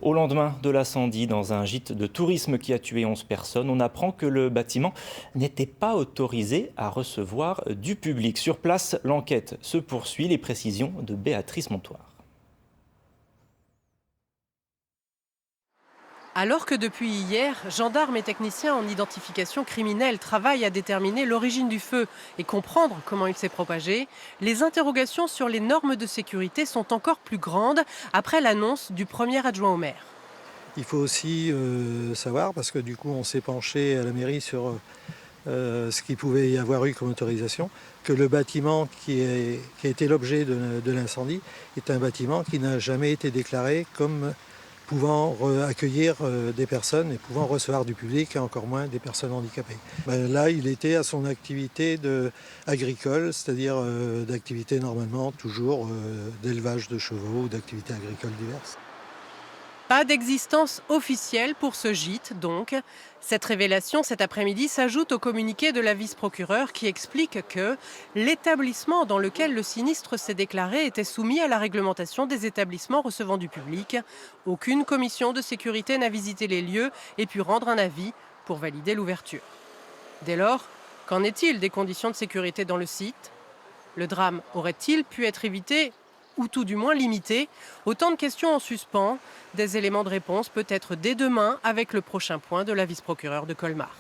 Au lendemain de l'incendie dans un gîte de tourisme qui a tué 11 personnes, on apprend que le bâtiment n'était pas autorisé à recevoir du public. Sur place, l'enquête se poursuit. Les précisions de Béatrice Montoire. Alors que depuis hier, gendarmes et techniciens en identification criminelle travaillent à déterminer l'origine du feu et comprendre comment il s'est propagé, les interrogations sur les normes de sécurité sont encore plus grandes après l'annonce du premier adjoint au maire. Il faut aussi savoir, parce que du coup on s'est penché à la mairie sur ce qu'il pouvait y avoir eu comme autorisation, que le bâtiment qui a été l'objet de l'incendie est un bâtiment qui n'a jamais été déclaré comme pouvant accueillir des personnes et pouvant recevoir du public, et encore moins des personnes handicapées. Là, il était à son activité agricole, c'est-à-dire d'activité normalement toujours d'élevage de chevaux ou d'activités agricoles diverses. Pas d'existence officielle pour ce gîte, donc. Cette révélation cet après-midi s'ajoute au communiqué de la vice-procureure qui explique que l'établissement dans lequel le sinistre s'est déclaré était soumis à la réglementation des établissements recevant du public. Aucune commission de sécurité n'a visité les lieux et pu rendre un avis pour valider l'ouverture. Dès lors, qu'en est-il des conditions de sécurité dans le site ? Le drame aurait-il pu être évité ou tout du moins limité? Autant de questions en suspens. Des éléments de réponse peut-être dès demain avec le prochain point de la vice-procureure de Colmar.